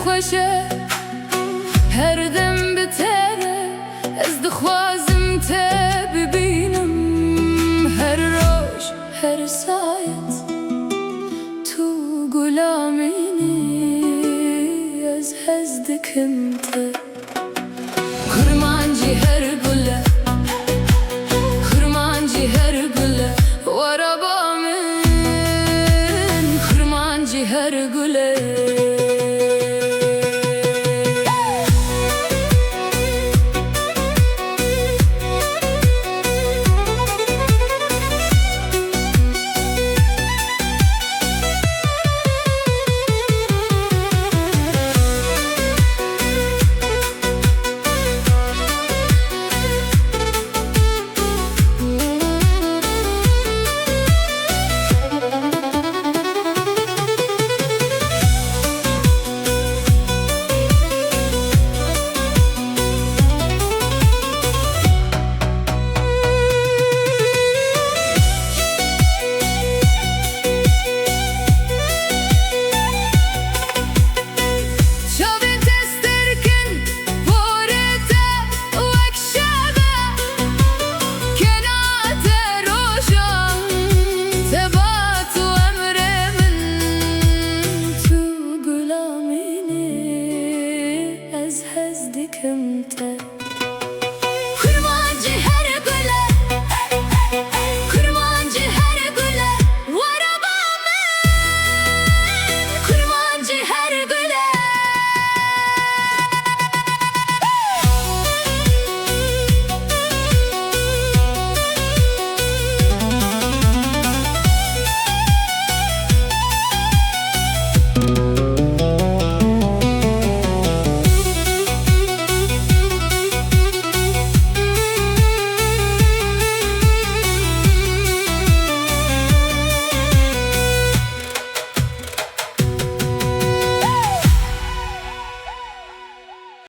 خوشه هر دم بتره از دخوازم ته ببینم هر روش هر ساعت تو غلامینی از هزدکم ته خرمانجی هر گله خرمانجی هر گله ورابا من خرمانجی هر گله كنت